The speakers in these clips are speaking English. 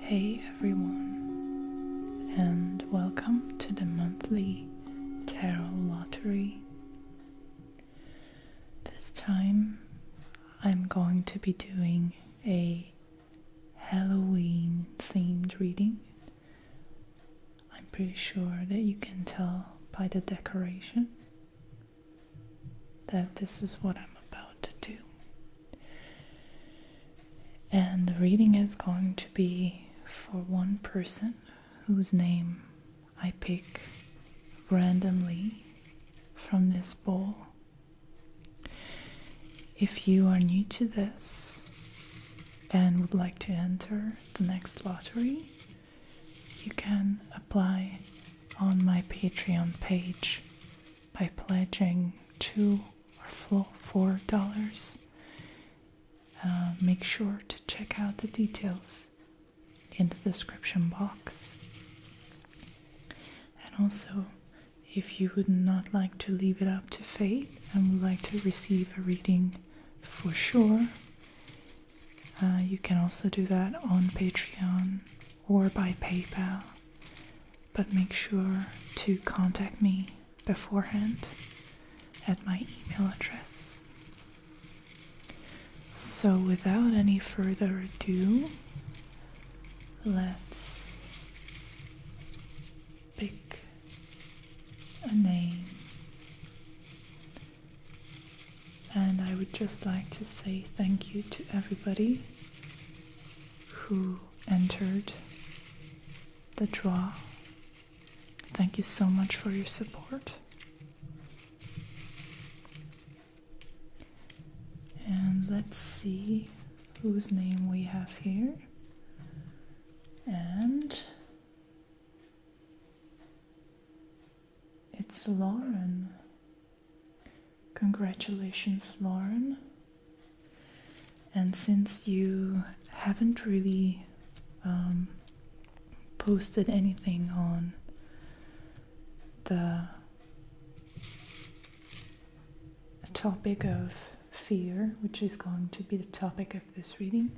Hey everyone, and welcome to the monthly tarot lottery. This time I'm going to be doing a Halloween themed reading. I'm pretty sure that you can tell by the decoration that this is what I'm about to do. And the reading is going to be for one person whose name I pick randomly from this bowl. If you are new to this and would like to enter the next lottery, you can apply on my Patreon page by pledging $2 or $4. Make sure to check out the details in the description box. And also, if you would not like to leave it up to fate and would like to receive a reading for sure, you can also do that on Patreon or by PayPal, but make sure to contact me beforehand at my email address. So without any further ado, let's pick a name. And I would just like to say thank you to everybody who entered the draw. Thank you so much for your support. And let's see whose name we have here. And it's Lauren. Congratulations, Lauren. And since you haven't really posted anything on the topic of fear, which is going to be the topic of this reading,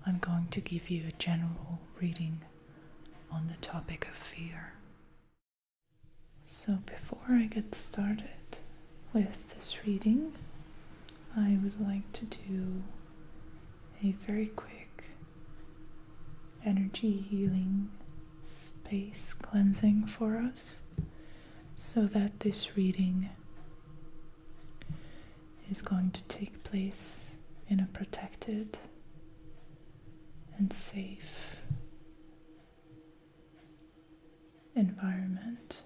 I'm going to give you a general reading on the topic of fear. So before I get started with this reading, I would like to do a very quick energy healing space cleansing for us so that this reading is going to take place in a protected and safe environment.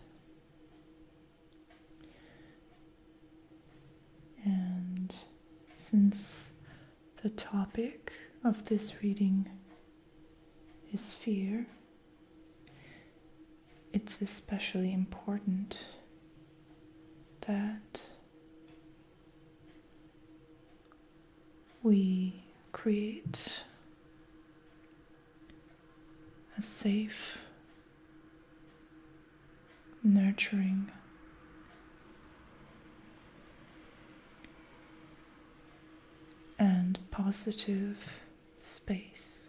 And since the topic of this reading is fear, it's especially important that we create a safe, nurturing, and positive space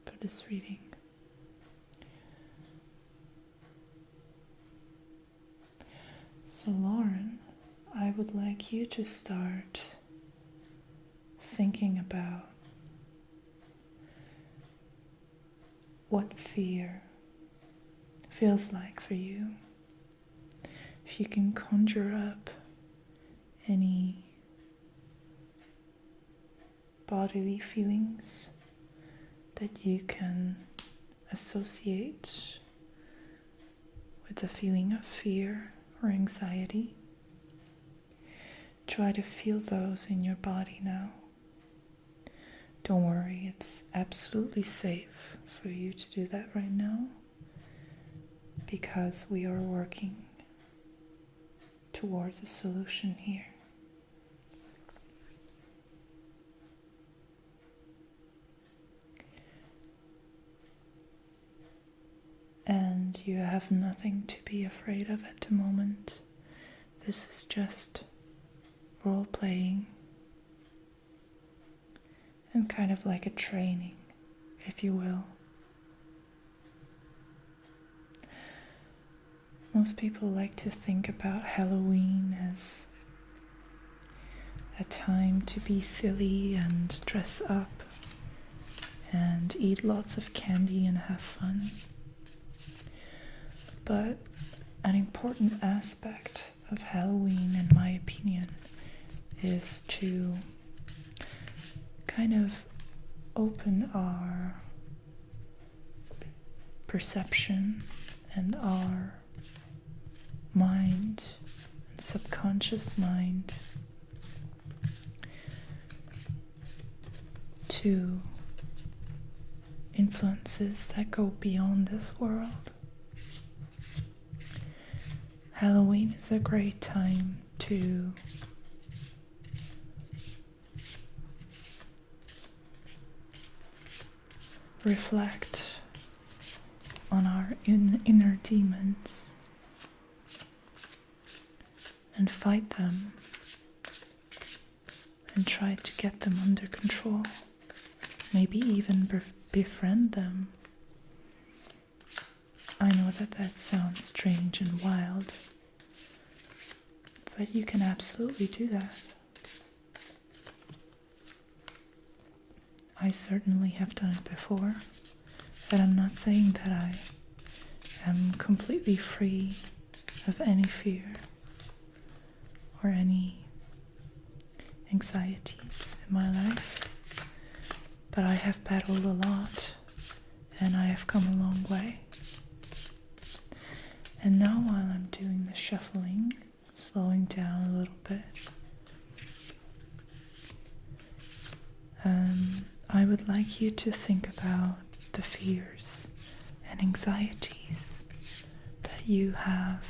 for this reading. So Lauren, I would like you to start thinking about what fear feels like for you. If you can conjure up any bodily feelings that you can associate with the feeling of fear or anxiety, try to feel those in your body now. Don't worry, it's absolutely safe for you to do that right now because we are working towards a solution here. And you have nothing to be afraid of at the moment. This is just role-playing and kind of like a training, if you will. Most people like to think about Halloween as a time to be silly and dress up and eat lots of candy and have fun. But an important aspect of Halloween, in my opinion, is to kind of open our perception and our mind and subconscious mind to influences that go beyond this world. Halloween is a great time to reflect on our inner demons and fight them and try to get them under control, maybe even befriend them. I know that sounds strange and wild, but you can absolutely do that. I certainly have done it before, and I'm not saying that I am completely free of any fear or any anxieties in my life, but I have battled a lot and I have come a long way. And now while I'm doing the shuffling, slowing down a little bit, I would like you to think about the fears and anxieties that you have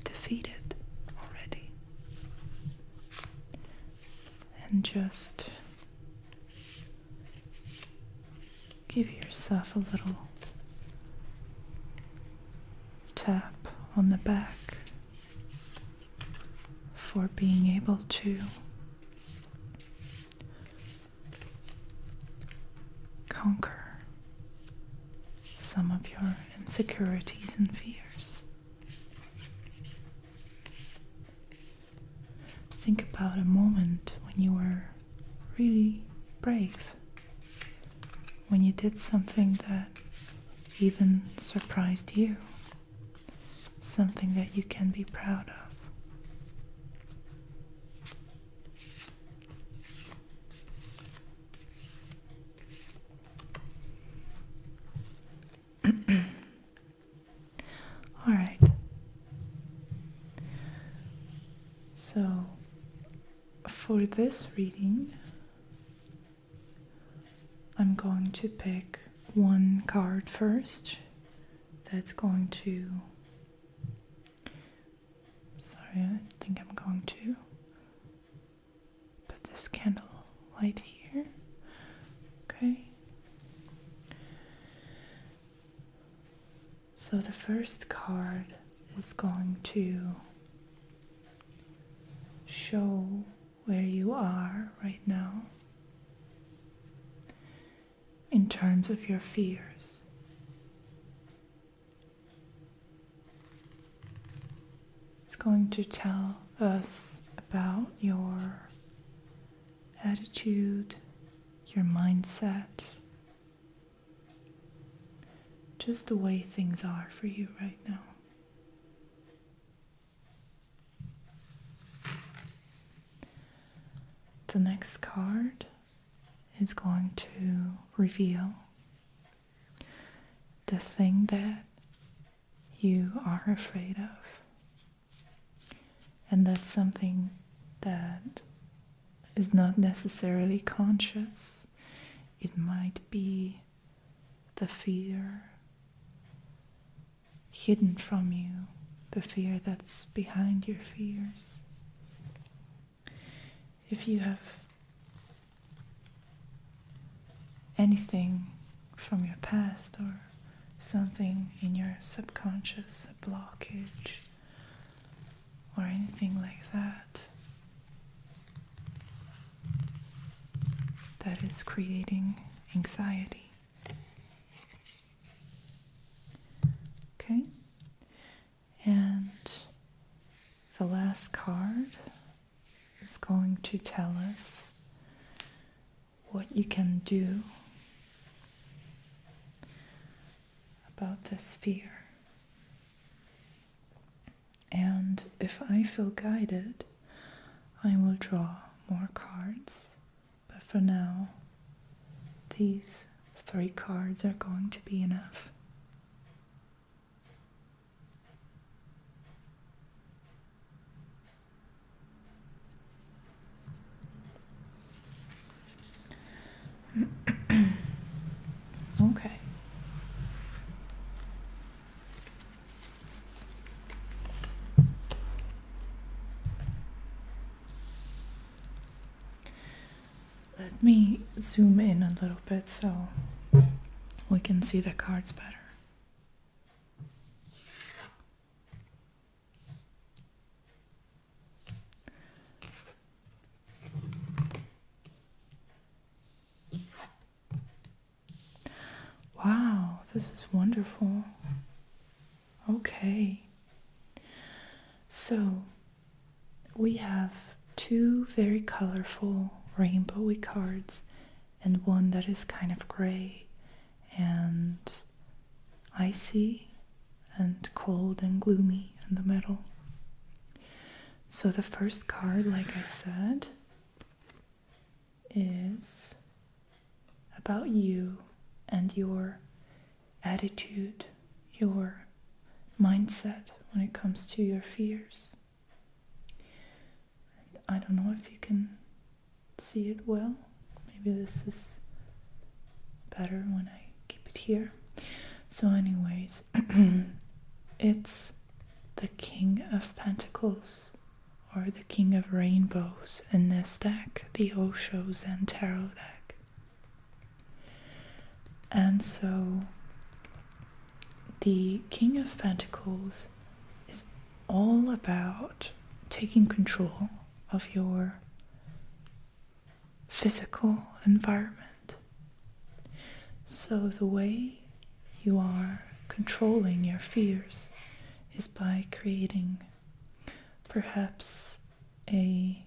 defeated already. And just give yourself a little tap on the back for being able to conquer some of your insecurities and fears. Think about a moment when you were really brave, when you did something that even surprised you, something that you can be proud of. All right. So, for this reading, I'm going to pick one card first that's going to, I think I'm going to put this candle light here. Okay. So the first card is going to show where you are right now in terms of your fears. It's going to tell us about your attitude, your mindset, just the way things are for you right now. The next card is going to reveal the thing that you are afraid of. And that's something that is not necessarily conscious. It might be the fear hidden from you, the fear that's behind your fears. If you have anything from your past or something in your subconscious, a blockage or anything like that, that is creating anxiety. Okay? And is going to tell us what you can do about this fear. And if I feel guided, I will draw more cards. But for now, these 3 cards are going to be enough. Okay. Let me zoom in a little bit so we can see the cards better. Wow, this is wonderful. Okay. So, we have 2 very colorful rainbowy cards and one that is kind of gray and icy and cold and gloomy in the middle. So the first card, like I said, is about you and your attitude, your mindset when it comes to your fears. And I don't know if you can see it well. Maybe this is better when I keep it here. So anyways, it's the King of Pentacles or the King of Rainbows in this deck, the Osho Zen Tarot deck. And so the King of Pentacles is all about taking control of your physical environment. So the way you are controlling your fears is by creating perhaps a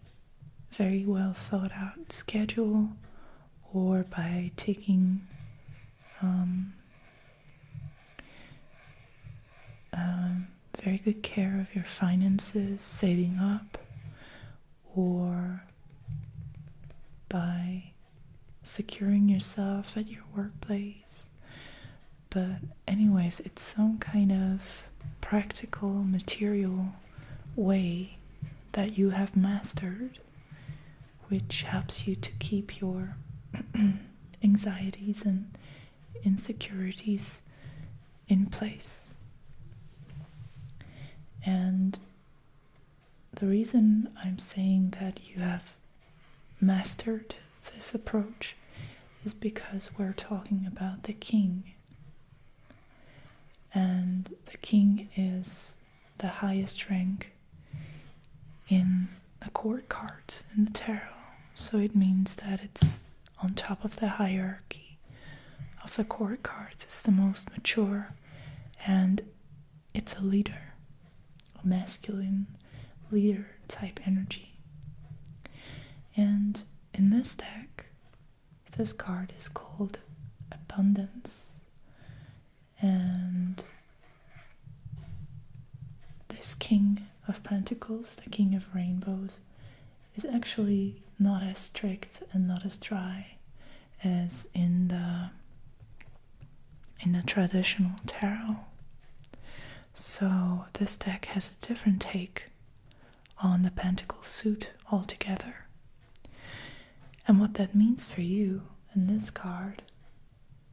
very well thought out schedule, or by taking very good care of your finances, saving up, or by securing yourself at your workplace. But anyways, it's some kind of practical, material way that you have mastered, which helps you to keep your anxieties and insecurities in place. And the reason I'm saying that you have mastered this approach is because we're talking about the king. And the king is the highest rank in the court cards in the tarot. So it means that it's on top of the hierarchy of the court cards. It's the most mature, and it's a leader, a masculine leader type energy. And in this deck, this card is called Abundance. And this King of Pentacles, the King of Rainbows, is actually not as strict and not as dry as in the traditional tarot. So this deck has a different take on the Pentacle suit altogether. And what that means for you in this card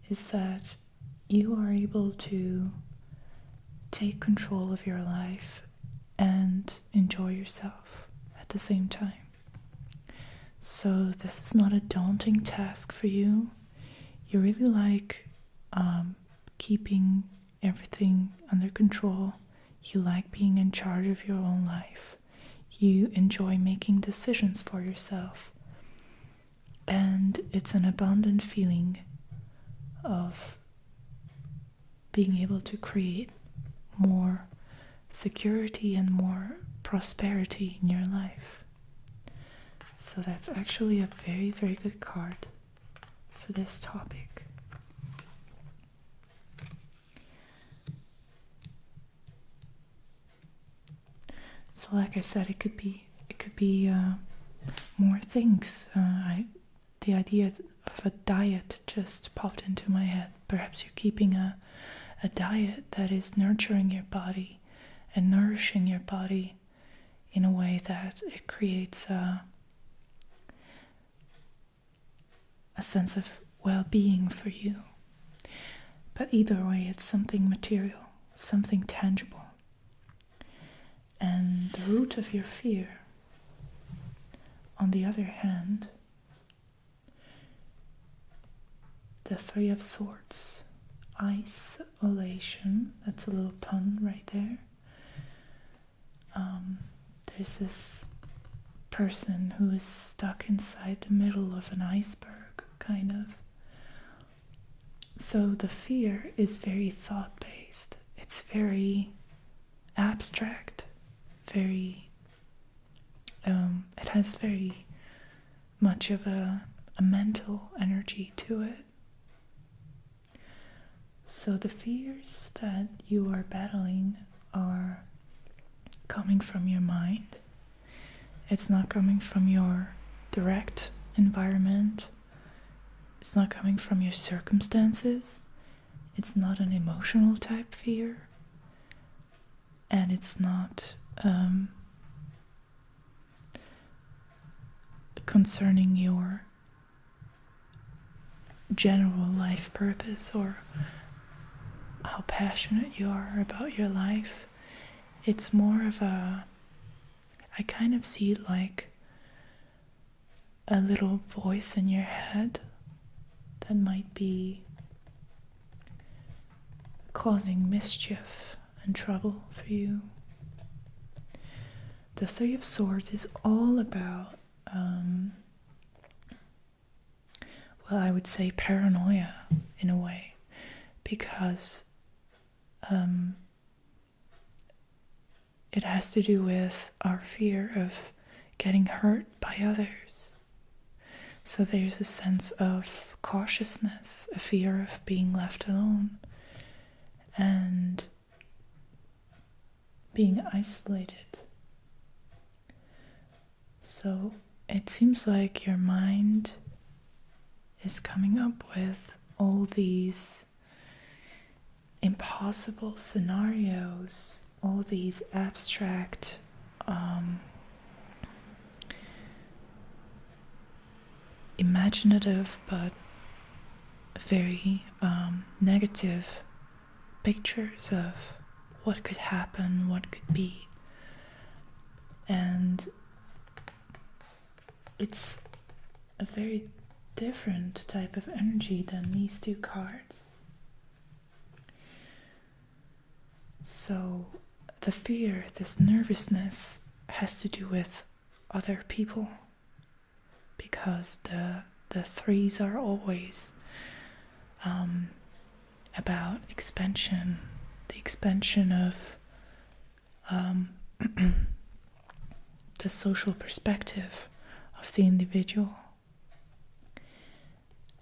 is that you are able to take control of your life and enjoy yourself at the same time. So this is not a daunting task for you. You really like keeping everything under control. You like being in charge of your own life. You enjoy making decisions for yourself. And it's an abundant feeling of being able to create more security and more prosperity in your life. So that's actually a very, very good card for this topic. So like I said, it could be more things. The idea of a diet just popped into my head. Perhaps you're keeping a diet that is nurturing your body and nourishing your body in a way that it creates a sense of well-being for you. But either way, it's something material, something tangible. And the root of your fear, on the other hand, the Three of Swords, isolation, that's a little pun right there. There's this person who is stuck inside the middle of an iceberg, kind of. So the fear is very thought-based. It's very abstract, very, it has very much of a mental energy to it. So the fears that you are battling are coming from your mind. It's not coming from your direct environment. It's not coming from your circumstances. It's not an emotional type fear. And it's not concerning your general life purpose or how passionate you are about your life. It's more of I kind of see it like a little voice in your head that might be causing mischief and trouble for you. The Three of Swords is all about, well, I would say paranoia in a way, because it has to do with our fear of getting hurt by others. So there's a sense of cautiousness, a fear of being left alone, and being isolated. So it seems like your mind is coming up with all these impossible scenarios, all these abstract imaginative but very negative pictures of what could happen, what could be. And it's a very different type of energy than these two cards. So the fear, this nervousness, has to do with other people, because the threes are always about expansion, the expansion of the social perspective of the individual.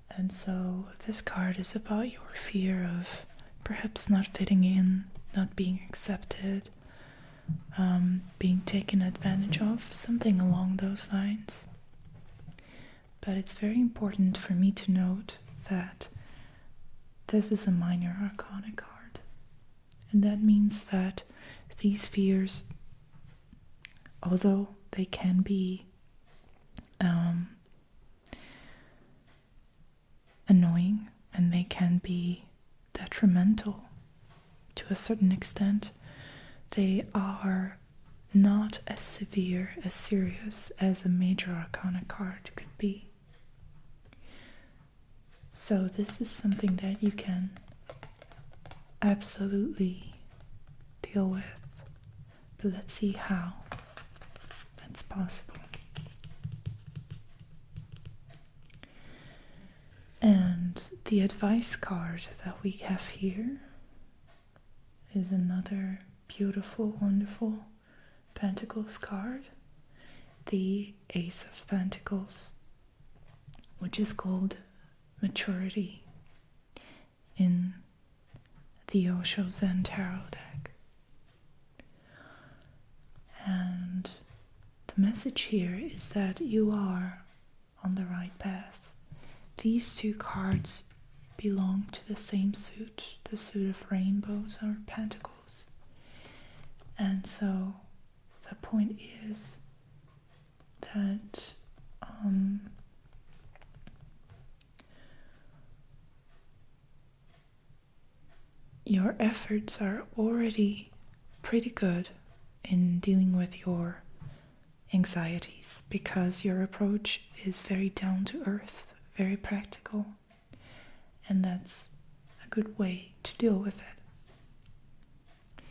And so this card is about your fear of perhaps not fitting in, not being accepted, being taken advantage of, something along those lines. But it's very important for me to note that this is a minor arcana card. And that means that these fears, although they can be annoying and they can be detrimental to a certain extent, they are not as severe, as serious as a major arcana card could be. So this is something that you can absolutely deal with. But let's see how that's possible. And the advice card that we have here is another beautiful, wonderful Pentacles card. the Ace of Pentacles, which is called maturity in the Osho Zen Tarot deck. And the message here is that you are on the right path. These two cards belong to the same suit, the suit of rainbows or pentacles. And so the point is that your efforts are already pretty good in dealing with your anxieties, because your approach is very down to earth, very practical, and that's a good way to deal with it.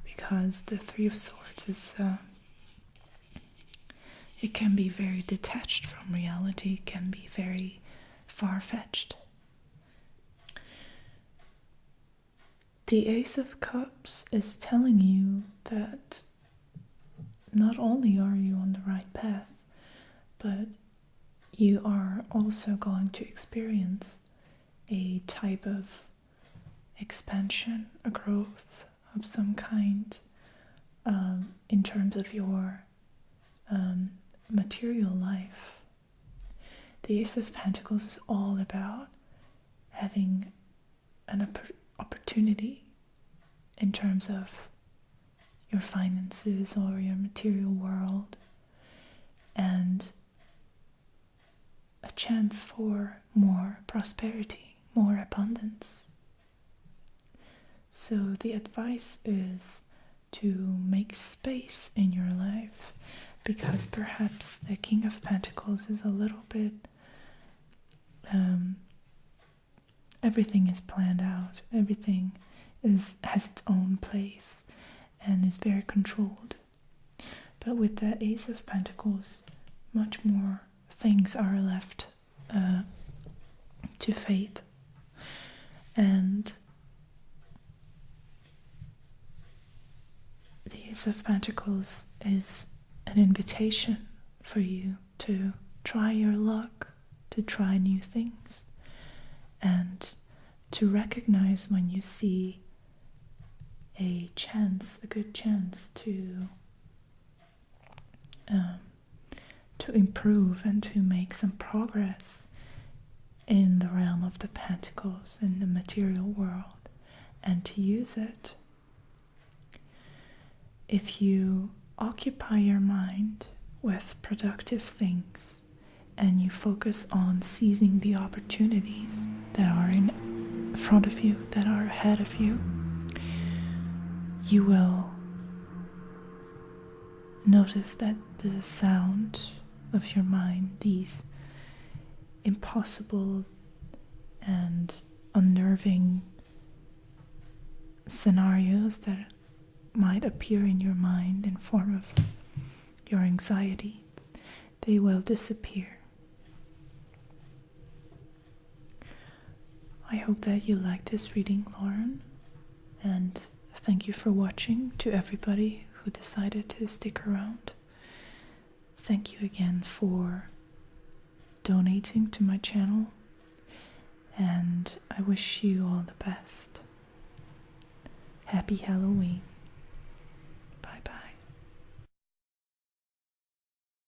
Because the Three of Swords is it can be very detached from reality, it can be very far-fetched. The Ace of Cups is telling you that not only are you on the right path, but you are also going to experience a type of expansion, a growth of some kind in terms of your material life. The Ace of Pentacles is all about having an opportunity in terms of your finances or your material world, and a chance for more prosperity, more abundance. So the advice is to make space in your life, because perhaps the King of Pentacles is a little bit everything is planned out, everything has its own place and is very controlled. But with the Ace of Pentacles, much more things are left to fate. And the Ace of Pentacles is an invitation for you to try your luck, to try new things, and to recognize when you see a good chance to improve and to make some progress in the realm of the Pentacles, in the material world, and to use it. If you occupy your mind with productive things and you focus on seizing the opportunities that are in front of you, that are ahead of you, you will notice that the sound of your mind, these impossible and unnerving scenarios that might appear in your mind in form of your anxiety, they will disappear. I hope that you liked this reading, Lauren, and thank you for watching. To everybody who decided to stick around, thank you again for donating to my channel, and I wish you all the best. Happy Halloween.